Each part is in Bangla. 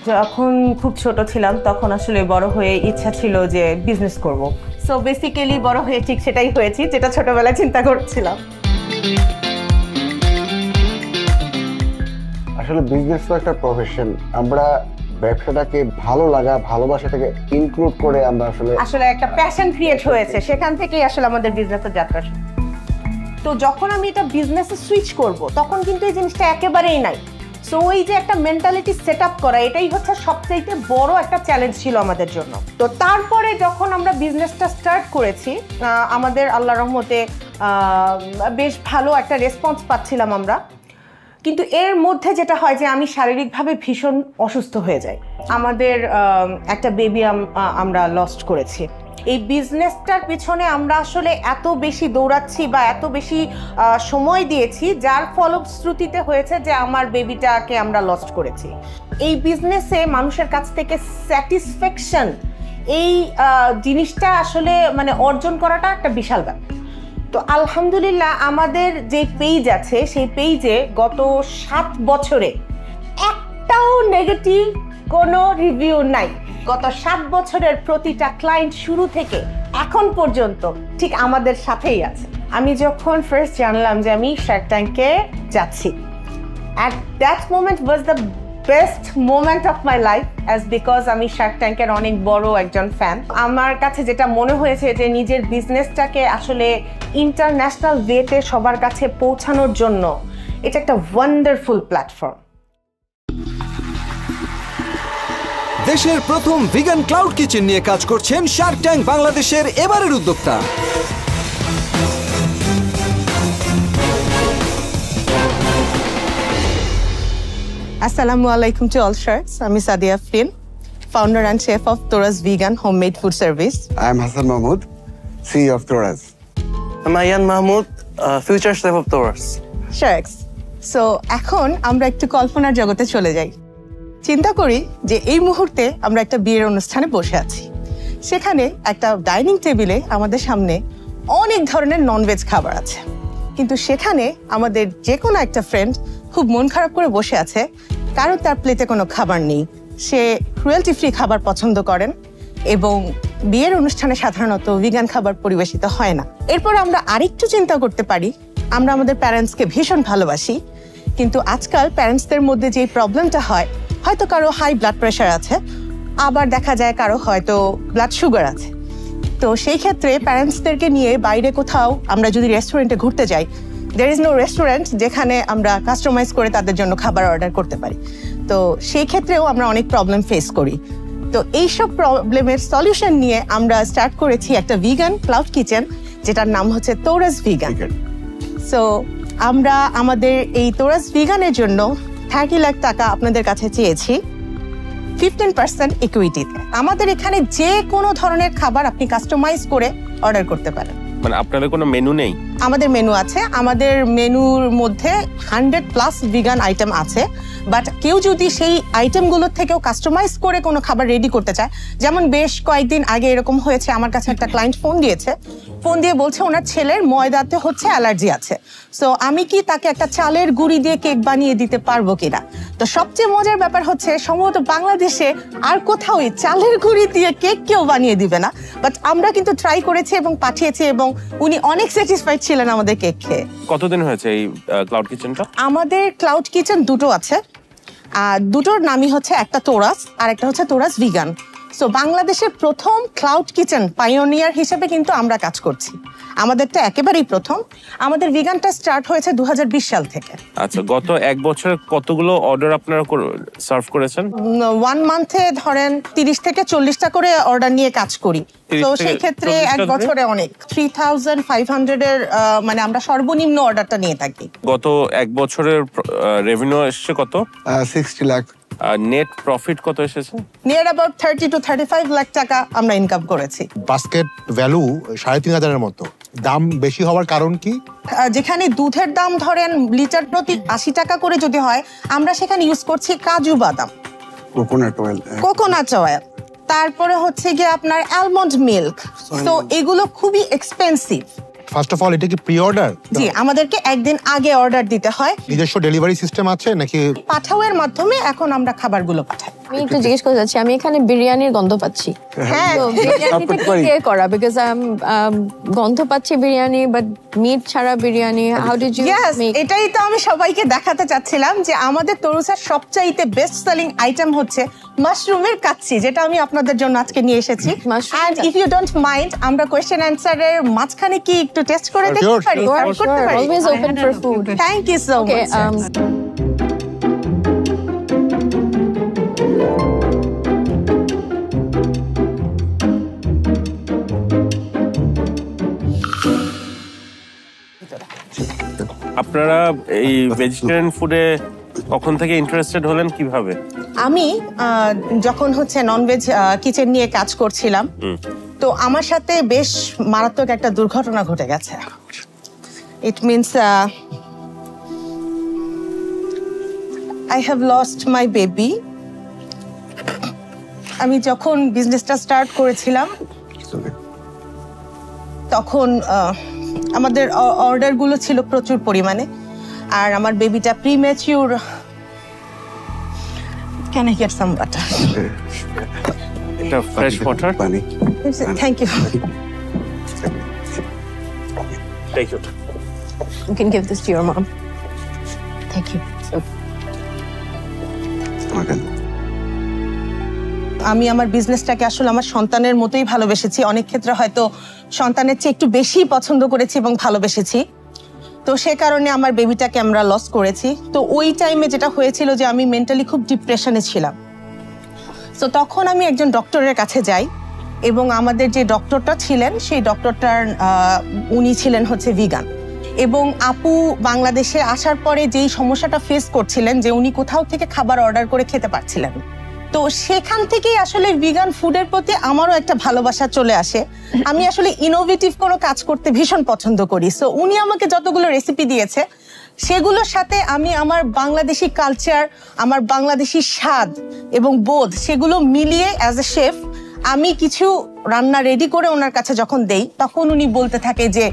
যখন খুব ছোট ছিলাম তখন আসলে বড় হয়ে ইচ্ছা ছিল যে বিজনেস করব। সো বেসিক্যালি বড় হয়ে ঠিক সেটাই হয়েছি যেটা ছোটবেলায় চিন্তা করছিলাম। আসলে বিজনেস তো একটা প্রফেশন, আমরা ব্যবসাটাকে ভালো লাগা ভালোবাসাটাকে ইনক্লুড করে আমরা আসলে একটা প্যাশন ক্রিয়েট হয়েছে, সেখান থেকেই আসলে আমাদের বিজনেসের যাত্রা শুরু। তো যখন আমি এটা বিজনেসে সুইচ করব তখন কিন্তু এই জিনিসটা একেবারেই নাই। সো ওই যে একটা মেন্টালিটি সেট আপ করা, এটাই হচ্ছে সবচেয়ে বড় একটা চ্যালেঞ্জ ছিল আমাদের জন্য। তো তারপরে যখন আমরা বিজনেসটা স্টার্ট করেছি, আমাদের আল্লাহর রহমতে বেশ ভালো একটা রেসপন্স পাচ্ছিলাম আমরা। কিন্তু এর মধ্যে যেটা হয় যে আমি শারীরিকভাবে ভীষণ অসুস্থ হয়ে যাই। আমাদের একটা বেবি আমরা লস্ট করেছি। এই বিজনেসটার পিছনে আমরা আসলে এত বেশি দৌড়াচ্ছি বা এত বেশি সময় দিয়েছি, যার ফলশ্রুতিতে হয়েছে যে আমার বেবিটাকে আমরা লস্ট করেছি। এই বিজনেসে মানুষের কাছ থেকে স্যাটিসফ্যাকশন, এই জিনিসটা আসলে মানে অর্জন করাটা একটা বিশাল ব্যাপার। তো আলহামদুলিল্লাহ আমাদের যে পেজ আছে সেই পেজে গত 7 বছরে একটাও নেগেটিভ কোনো রিভিউ নাই। গত 7 বছরের প্রতিটা ক্লায়েন্ট শুরু থেকে এখন পর্যন্ত ঠিক আমাদের সাথেই আছে। আমি যখন ফার্স্ট জানলাম যে আমি শার্ক ট্যাঙ্কে যাচ্ছি, at that moment was the best moment of my life, as because আমি শার্ক ট্যাঙ্কের অনেক বড় একজন ফ্যান। আমার কাছে যেটা মনে হয়েছে যে নিজের বিজনেসটাকে আসলে ইন্টারন্যাশনাল ওয়েতে সবার কাছে পৌঁছানোর জন্য এটা একটা ওয়ান্ডারফুল প্ল্যাটফর্ম। দেশের প্রথম ভিগান ক্লাউড কিচেন নিয়ে কাজ করছেন শার্ক ট্যাঙ্ক বাংলাদেশের এবারের উদ্যোক্তা। Assalamu alaikum to all sharks. I'm Sadia Afrin, founder and chef of Thoraz Vegan Homemade Food Service. I'm Hassan Mahmoud, CEO of Thoraz. I'm Ayan Mahmoud, future chef of Thoraz. Sharks. So এখন আমরা একটু কল্পনার জগতে চলে যাই। চিন্তা করি যে এই মুহূর্তে আমরা একটা বিয়ের অনুষ্ঠানে বসে আছি। সেখানে একটা ডাইনিং টেবিলে আমাদের সামনে অনেক ধরনের ননভেজ খাবার আছে, কিন্তু সেখানে আমাদের যে কোনো একটা ফ্রেন্ড খুব মন খারাপ করে বসে আছে, কারণ তার প্লেটে কোনো খাবার নেই। সে ক্রুয়েলটি ফ্রি খাবার পছন্দ করেন এবং বিয়ের অনুষ্ঠানে সাধারণত ভিগান খাবার পরিবেশিত হয় না। এরপর আমরা আরেকটু চিন্তা করতে পারি, আমরা আমাদের প্যারেন্টসকে ভীষণ ভালোবাসি, কিন্তু আজকাল প্যারেন্টসদের মধ্যে যে প্রবলেমটা হয়, হয়তো কারো হাই ব্লাড প্রেশার আছে, আবার দেখা যায় কারো হয়তো ব্লাড সুগার আছে। তো সেই ক্ষেত্রে প্যারেন্টসদেরকে নিয়ে বাইরে কোথাও আমরা যদি রেস্টুরেন্টে ঘুরতে যাই, there is no restaurant যেখানে আমরা কাস্টমাইজ করে তাদের জন্য খাবার অর্ডার করতে পারি। তো সেই ক্ষেত্রেও আমরা অনেক প্রবলেম ফেস করি। তো এইসব প্রবলেমের সলিউশন নিয়ে আমরা স্টার্ট করেছি একটা ভিগান ক্লাউড কিচেন, যেটার নাম হচ্ছে তোরাজ ভিগান। সো আমরা আমাদের এই তোরাজ ভিগানের জন্য 30 লাখ টাকা আপনাদের কাছে চেয়েছি 15% ইকুইটিতে। আমাদের এখানে যে কোনো ধরনের খাবার আপনি কাস্টমাইজ করে অর্ডার করতে পারেন। মানে আপনাদের কোনো মেনু নেই? আমাদের মেনু আছে। আমাদের মেনুর মধ্যে 100+ ভিগান আইটেম আছে, বাট কেউ যদি সেই আইটেমগুলোর থেকেও কাস্টমাইজ করে কোনো খাবার রেডি করতে চায়, যেমন বেশ কয়েকদিন আগে এরকম হয়েছে, আমার কাছে একটা ক্লায়েন্ট ফোন দিয়ে বলছে ওনার ছেলের ময়দাতে হচ্ছে অ্যালার্জি আছে। সো আমি কি তাকে একটা চালের গুঁড়ি দিয়ে কেক বানিয়ে দিতে পারবো কিনা? তো সবচেয়ে মজার ব্যাপার হচ্ছে সম্ভবত বাংলাদেশে আর কোথাও চালের গুঁড়ি দিয়ে কেক কেউ বানিয়ে দিবে না, বাট আমরা কিন্তু ট্রাই করেছি এবং পাঠিয়েছি এবং উনি অনেক স্যাটিসফাইড ছিলেন আমাদের কেক খেয়ে। কতদিন হয়েছে এই ক্লাউড কিচেনটা? আমাদের ক্লাউড কিচেন দুটো আছে, দুটোর নামই হচ্ছে একটা তোরাস আর একটা হচ্ছে তোরাস ভিগান। সো বাংলাদেশের প্রথম ক্লাউড কিচেন পাইওনিয়ার হিসেবে কিন্তু আমরা কাজ করছি। আমাদেরটা একেবারেই প্রথম। আমাদের ভিগানটা স্টার্ট হয়েছে 2020 সাল থেকে। আচ্ছা, গত 1 বছরে কতগুলো অর্ডার আপনারা সার্ভ করেছেন? 1 মান্থে ধরেন 30 থেকে 40টা করে অর্ডার নিয়ে কাজ করি। তো সেই ক্ষেত্রে 1 বছরে অনেক 3500 এর মানে আমরা সর্বনিম্ন অর্ডারটা নিয়ে থাকি। গত 1 বছরের রেভিনিউ এসেছে কত? 60 লাখ। নেট প্রফিট কত এসেছে? নিয়ার অ্যাবাউট 30 to 35 লাখ টাকা আমরা ইনকাম করেছি। বাস্কেট ভ্যালু 3500 এর মতো। দাম বেশি হওয়ার কারণ কি? যেখানে দুধের দাম ধরেন লিটার প্রতি 80 টাকা করে যদি হয়, আমরা সেখানে ইউজ করছি কাজু বাদাম, কোকোনাট অয়েল, তারপরে হচ্ছে গিয়ে আপনার অ্যালমন্ড মিল্ক। তো এগুলো খুবই এক্সপেন্সিভ। ফার্স্ট অফ অল এটা কি প্রি অর্ডার? জি, আমাদেরকে একদিন আগে অর্ডার দিতে হয়। নিজস্ব ডেলিভারি সিস্টেম আছে নাকি? পাঠাওয়ের মাধ্যমে এখন আমরা খাবারগুলো পাঠাই। আমি একটু জিজ্ঞেস করতে চাচ্ছি, আমি এখানে বিরিয়ানির গন্ধ পাচ্ছি। হ্যাঁ তো বিরিয়ানিটা কি দিয়ে করা? বিকজ গন্ধ পাচ্ছি বিরিয়ানি, বাট মিট ছাড়া biryani. How did you Yes, make? এটাই তো আমি সবাইকে দেখাতে চাচ্ছিলাম যে আমাদের তরুসার সবচাইতে বেস্ট সেলিং আইটেম হচ্ছে মাশরুমের কাচ্চি, যেটা আমি আপনাদের জন্য আজকে নিয়ে এসেছি। Mushroom and if you don't mind, আমরা কোয়েশ্চেন অ্যানসারের মাঝখানে কি একটু টেস্ট করে দেখতে Sure, পারি? Sure, Serve করতে sure. পারি? Always open for food. Thank you so Okay, much. আপনারা এই ভেজিটেরিয়ান ফুডে কখন থেকে ইন্টারেস্টেড হলেন, কিভাবে? আমি যখন হচ্ছে ননভেজ কিচেন নিয়ে কাজ করছিলাম, তো আমার সাথে বেশ মারাত্মক একটা দুর্ঘটনা ঘটে গেছে। It means I have lost my baby. আমি যখন বিজনেসটা স্টার্ট করেছিলাম তখন আমাদের অর্ডারগুলো ছিল প্রচুর পরিমাণে, আর আমার বেবিটা premature. Can I get some butter? এটা fresh water. Thank you. Take it. You can give this to your mom. Thank you. আমি আমার বিজনেসটাকে আসলে আমার সন্তানের মতোই ভালোবেসেছি। অনেক ক্ষেত্রে হয়তো সন্তানের চেয়ে একটু বেশি পছন্দ করেছি এবং ভালোবেসেছি। তো সে কারণে আমার বেবিটাকে আমরা লস করেছি। তো ওই টাইমে যেটা হয়েছিল যে আমি মেন্টালি খুব ডিপ্রেশনে ছিলাম। তো তখন আমি একজন ডক্টরের কাছে যাই, এবং আমাদের যে ডক্টরটা ছিলেন সেই ডক্টরটার উনি ছিলেন হচ্ছে ভিগান। এবং আপু বাংলাদেশে আসার পরে যেই সমস্যাটা ফেস করছিলেন যে উনি কোথাও থেকে খাবার অর্ডার করে খেতে পারছিলেন, তো সেখান থেকেই আসলে ভিগান ফুডের প্রতি আমারও একটা ভালোবাসা চলে আসে। আমি আসলে ইনোভেটিভ কোনো কাজ করতে ভীষণ পছন্দ করি। সো উনি আমাকে যতগুলো রেসিপি দিয়েছে সেগুলোর সাথে আমি আমার বাংলাদেশি কালচার, আমার বাংলাদেশি স্বাদ এবং বোধ সেগুলো মিলিয়ে অ্যাজ এ শেফ আমি কিছু রান্না রেডি করে ওনার কাছে যখন দেই, তখন উনি বলতে থাকে যে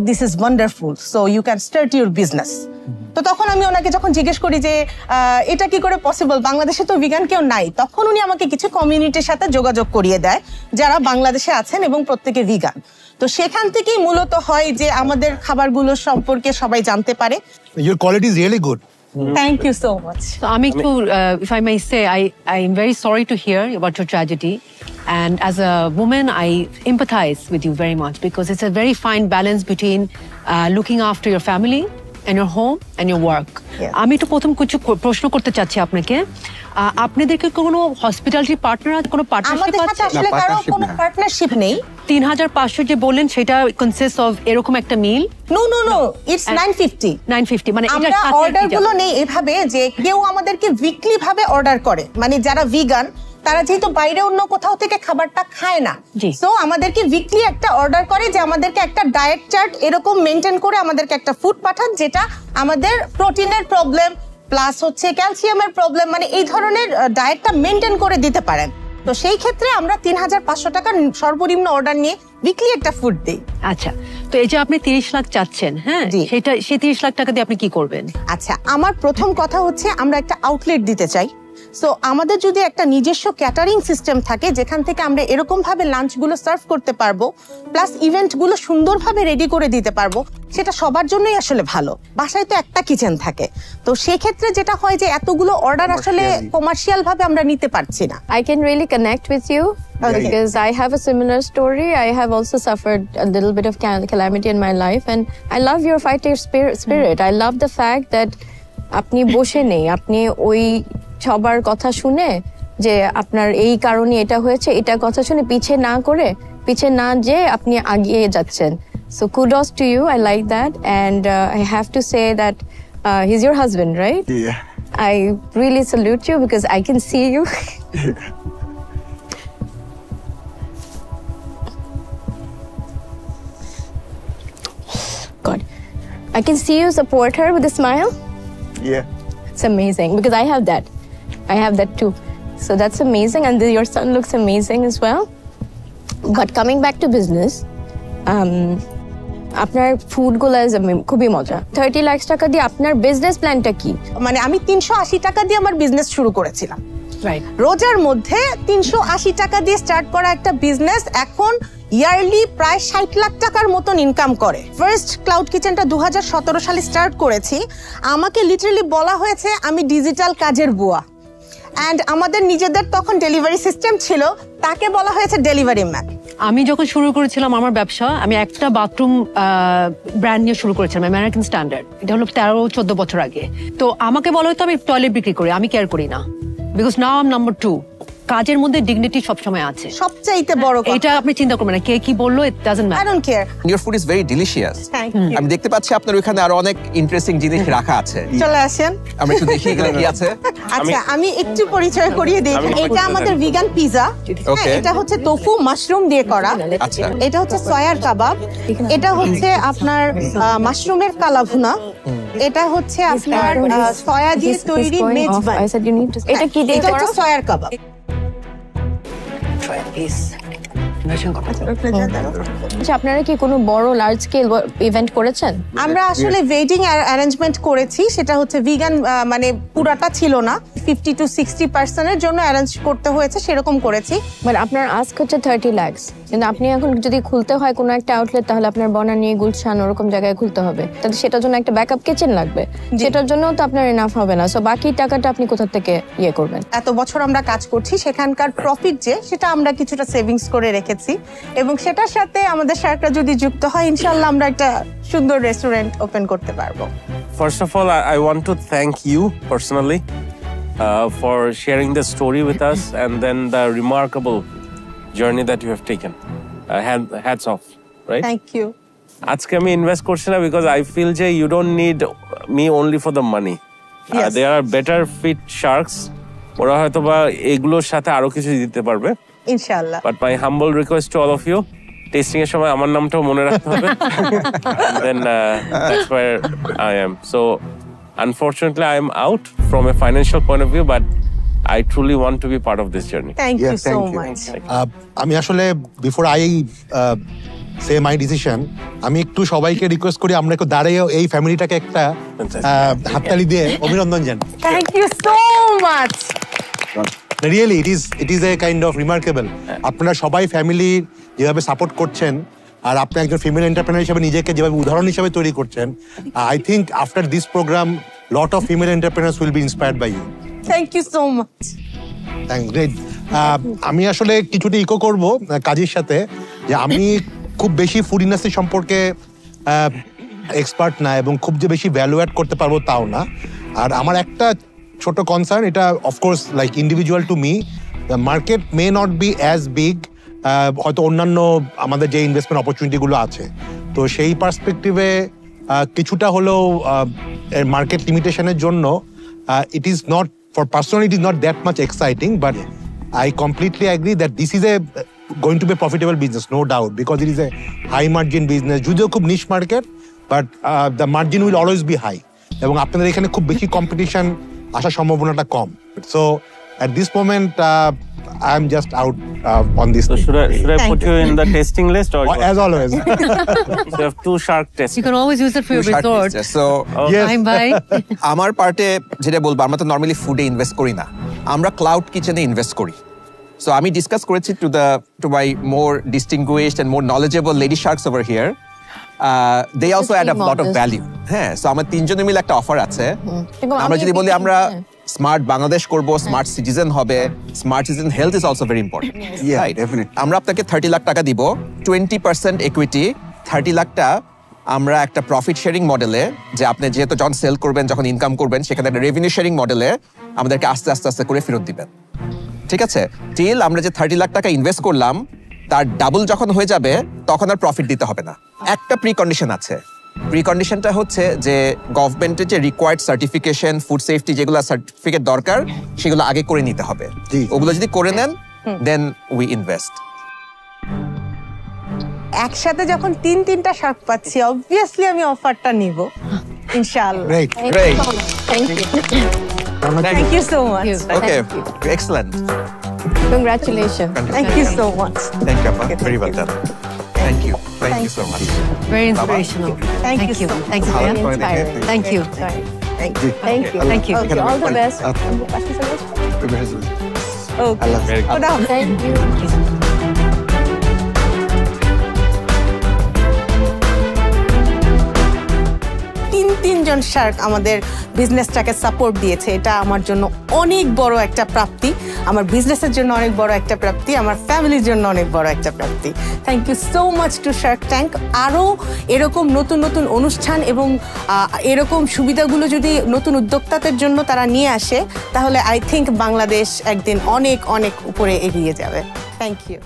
this is wonderful, so you can start your business. তো তখন আমি ওনাকে যখন জিজ্ঞেস করি যে এটা কি করে পসিবল, বাংলাদেশে তো ভিগান কেউ নাই, তখন উনি আমাকে কিছু কমিউনিটির সাথে যোগাযোগ করিয়ে দেয় যারা বাংলাদেশে আছেন এবং প্রত্যেকে ভিগান। তো সেখান থেকেই মূলত হয় যে আমাদের খাবারগুলো সম্পর্কে সবাই জানতে পারে। Your quality is really good. Thank you so much. So Amiktu, if I may say, I am very sorry to hear about your tragedy. And as a woman, I empathize with you very much because it's a very fine balance between looking after your family and your home and your work. আমি তো প্রথম কিছু প্রশ্ন করতে চাচ্ছি আপনাকে। আপনাদেরকে কোনো হসপিটালিটি পার্টনার আছে, কোনো পার্টনারশিপ আমাদের সাথে আছে? আসলে কারো কোনো পার্টনারশিপ নেই। 3500 যে বললেন সেটা কনসিস্ট অফ এরকম একটা মিল? No, it's 950। 950 মানে আমরা অর্ডারগুলো নেই এভাবে যে কেউ আমাদেরকে উইকলি ভাবে অর্ডার করে, মানে যারা ভিগান তারা যেহেতু বাইরে অন্য কোথাও থেকে খাবারটা খায় না, সো আমাদেরকে উইকলি একটা অর্ডার করে যে আমাদেরকে একটা ডায়েট চার্ট এরকম মেনটেন করে আমাদেরকে একটা ফুড পাঠান যেটা আমাদের প্রোটিনের প্রবলেম প্লাস হচ্ছে ক্যালসিয়ামের প্রবলেম, মানে এই ধরনের ডায়েটটা মেনটেন করে দিতে পারেন। তো সেই ক্ষেত্রে আমরা 3500 টাকার সর্বনিম্ন অর্ডার নিয়ে উইকলি একটা ফুড দিই। আচ্ছা, তো এই যে আপনি 30 লাখ চাচ্ছেন, হ্যাঁ, সেটা সেই 30 লাখ টাকা দিয়ে আপনি কি করবেন? আচ্ছা, আমার প্রথম কথা হচ্ছে আমরা একটা আউটলেট দিতে চাই। সো আমাদের যদি একটা নিজস্ব ক্যাটারিং সিস্টেম থাকে যেখান থেকে আমরা এরকম ভাবে লাঞ্চগুলো সার্ভ করতে পারবো, প্লাস ইভেন্টগুলো সুন্দরভাবে রেডি করে দিতে পারবো, সেটা সবার জন্যই আসলে ভালো। বাসায় তো একটা কিচেন থাকে, তো সেই ক্ষেত্রে যেটা হয় যে এতগুলো অর্ডার আসলে কমার্শিয়াল ভাবে আমরা নিতে পারছি না। I can really connect with you because I have a similar story. I have also suffered a little bit of calamity in my life, and I love your fighting spirit. I love the fact that আপনি বসে নেই, আপনি ওই সবার কথা শুনে যে আপনার এই কারণে এটা হয়েছে, এটা কথা শুনে পিছে না যে আপনি আগিয়ে যাচ্ছেন। So kudos to you. I like that, and I have to say that he's your husband, right? Yeah. I really salute you because I can see you. God, I can see you support her with a smile. Yeah. It's amazing because I have that. I have that too. So that's amazing, and your son looks amazing as well. But coming back to business, আপনার ফুডগুলো খুবই মজা। 30 লাখ টাকা দিয়ে আপনার বিজনেস প্ল্যানটা কি? মানে আমি 380 টাকা দিয়ে আমার বিজনেস শুরু করেছিলাম। Right. রোজার মধ্যে 380 টাকা দিয়ে স্টার্ট করা একটা বিজনেস এখন ইয়ারলি প্রায় 60 লাখ টাকার মতন ইনকাম করে। ফার্স্ট ক্লাউড কিচেনটা 2017 সালে স্টার্ট করেছি। আমাকে লিটারালি বলা হয়েছে আমি ডিজিটাল কাজের বুয়া, অ্যান্ড আমাদের নিজেদের তখন ডেলিভারি সিস্টেম ছিল, তাকে বলা হয়েছে ডেলিভারি ম্যান। আমি যখন শুরু করেছিলাম আমার ব্যবসা, আমি একটা বাথরুম ব্র্যান্ড নিয়ে শুরু করেছিলাম, আমেরিকান স্ট্যান্ডার্ড। এটা হলো 13-14 বছর আগে। তো আমাকে বলা হতো আমি টয়লেট বিক্রি করি, আমি কেয়ার করি না, because now I am number 2। কাজের মধ্যে ডিগনিটি সবসময় আছে, সবচাইতে বড় কথা। এটা আপনি চিন্তা করবেন না কে কি বললো, it doesn't I matter. Don't care. Your food is very delicious. Thank you. আমি দেখতে পাচ্ছি আপনার ওখানে আরো অনেক ইন্টারেস্টিং জিনিস রাখা আছে। চলে আসেন, আমরা একটু দেখি এগুলো কি আছে। আচ্ছা আমি একটু পরিচয় করিয়ে দিই। এটা আমাদের ভিগান পিজা। Okay. এটা হচ্ছে তোফু মাশরুম দিয়ে করা। আচ্ছা। এটা হচ্ছে সয়ার কাবাব। এটা হচ্ছে আপনার মাশরুমের কালাভুনা। এটা হচ্ছে আপনার সয়া দিয়ে তৈরি মেজবান। I said you need to. এটা কি দিয়ে এটা করা? হচ্ছে সয়ার কাবাব। আচ্ছা, আপনারা কি কোনো বড় লার্জ স্কেল ইভেন্ট করেছেন? আমরা আসলে ওয়েডিং অ্যারেঞ্জমেন্ট করেছি, সেটা হচ্ছে ভিগান, মানে পুরাটা ছিল না, 50 to 60% এর জন্য অ্যারেঞ্জ করতে হয়েছে, সেরকম করেছি। মানে আপনার আস্ক হচ্ছে 30 লাখ, কিন্তু আপনি এখন যদি খুলতে হয় কোনো একটা আউটলেট, তাহলে আপনার বনানী, গুলশান ওরকম জায়গায় খুলতে হবে, তাহলে সেটার জন্য একটা ব্যাকআপ কিচেন লাগবে, সেটার জন্যও তো আপনার এনাফ হবে না। সো বাকি টাকাটা আপনি কোথা থেকে ইয়ে করবেন? এত বছর আমরা কাজ করছি, সেখানকার প্রফিট যে সেটা আমরা কিছুটা সেভিংস করে রেখেছি, এবং সেটার সাথে আমাদের শার্করা যদি যুক্ত হয়, ইনশাআল্লাহ আমরা একটা সুন্দর রেস্টুরেন্ট ওপেন করতে পারবো। First of all, I want to thank you personally for sharing the story with us and then the remarkable journey that you have taken. Hats off, right? Thank you. আজকে আমি ইনভেস্ট করছি না because I feel যে you don't need me only for the money. Yes. There are better fit sharks. ওরা হয়তো বা এগুলোর সাথে আরো কিছু দিতে পারবে। ইনশাআল্লাহ। But my humble request to all of you, tasting এর সময় আমার নামটাও মনে রাখতে হবে। And then that's where I am. So unfortunately I am out from a financial point of view, but I truly want to be part of this journey. Thank you Yes, so thank you. Much. আমি আসলে before I say my decision, আমি একটু সবাইকে রিকোয়েস্ট করি আমরা একটু দাঁড়িয়ে এই ফ্যামিলিটাকে একটা হাততালি দিয়ে অভিনন্দন জানাই। Thank you so much. Really it is a kind of remarkable. আপনারা সবাই ফ্যামিলি যেভাবে সাপোর্ট করছেন, আর আপনি একজন ফিমেল এন্টারপ্রেনার হিসেবে নিজেকে যেভাবে উদাহরণ হিসেবে তৈরি করছেন, I think after this program lot of female entrepreneurs will be inspired by you. Thank you so much. Thank great. আমি আসলে কিছুটা ইকো করব কাজের সাথে, যে আমি খুব বেশি ফুড ইন্ডাস্ট্রি সম্পর্কে এক্সপার্ট না, এবং খুব যে বেশি ভ্যালু অ্যাড করতে পারবো তাও না। আর আমার একটা ছোট কনসার্ন, এটা of course like individual to me, the market may not be as big, হয়তো অন্যান্য আমাদের যে ইনভেস্টমেন্ট অপরচুনিটিগুলো আছে, তো সেই পার্সপেক্টিভে কিছুটা হলেও মার্কেট লিমিটেশনের জন্য it is not, for personally it is not that much exciting, but I completely agree that this is going to be a profitable business, no doubt, because it is a high margin business. যদিও খুব niche market, but the margin will always be high. এবং আপনাদের এখানে খুব বেশি কম্পিটিশন আসার সম্ভাবনাটা কম। So at this moment, I am just out on this. So should I Thank put you in the tasting list or As always. you have 2 shark tests? You can always use it for your Shark resort. taster. So Yes. Time by. আমার পার্টে যেটা বলবো, আমরা তো নর্মালি ফুডে ইনভেস্ট করি না, আমরা ক্লাউড কিচেনে ইনভেস্ট করি। সো আমি ডিসকাস করেছি to my more distinguished and more knowledgeable lady sharks over here, they also add a lot of value. হ্যাঁ, সো আমার 3 জনে মিলে একটা অফার আছে। আমরা যদি বলি আমরা স্মার্ট বাংলাদেশ করব, স্মার্ট সিটিজেন হবে, smart citizen health is also very important. Yeah, definitely. আমরা আপনাকে 30 লাখ টাকা দিব, 20% ইকুইটি, 30 লাখটা আমরা একটা প্রফিট শেয়ারিং মডেলে, যে আপনি যেহেতু যখন সেল করবেন, যখন ইনকাম করবেন, সেখানে একটা রেভিনিউ শেয়ারিং মডেলে আমাদেরকে আস্তে আস্তে আস্তে করে ফেরত দিবেন। ঠিক আছে? টিল আমরা যে 30 লাখ টাকা ইনভেস্ট করলাম, তার ডাবল যখন হয়ে যাবে, তখন আর প্রফিট দিতে হবে না। একটা প্রি কন্ডিশন আছে। প্রি কন্ডিশনটা হচ্ছে যে গভর্নমেন্টের যে রিকোয়ার্ড সার্টিফিকেশন, ফুড সেফটি যেগুলো সার্টিফিকেট দরকার, সেগুলো আগে করে নিতে হবে। জি। ওগুলো যদি করে নেন, দেন উই ইনভেস্ট। একসাথে যখন 3টা শার্ক পাচ্ছি, অবভিয়াসলি আমি অফারটা নিব ইনশাআল্লাহ। Great. Great. Thank you. Thank you so much. Okay, excellent. Congratulations. Thank you so much. Thank you, Appa. Very well done. Thank you. Thank you so much. Very inspirational. Thank you so Thank you. Very Priya. inspiring. Thank you. Thank you. Thank you. Thank you. Okay, all the best. Very well. ওকে আল্লাহ হাফেজ। খোদা হাফেজ। Thank you. তিনজন শার্ক আমাদের বিজনেসটাকে সাপোর্ট দিয়েছে, এটা আমার জন্য অনেক বড় একটা প্রাপ্তি, আমার বিজনেসের জন্য অনেক বড় একটা প্রাপ্তি, আমার ফ্যামিলির জন্য অনেক বড় একটা প্রাপ্তি। Thank you so much to Shark Tank. আরও এরকম নতুন নতুন অনুষ্ঠান এবং এরকম সুবিধাগুলো যদি নতুন উদ্যোক্তাদের জন্য তারা নিয়ে আসে, তাহলে আই থিঙ্ক বাংলাদেশ একদিন অনেক অনেক উপরে এগিয়ে যাবে। Thank you.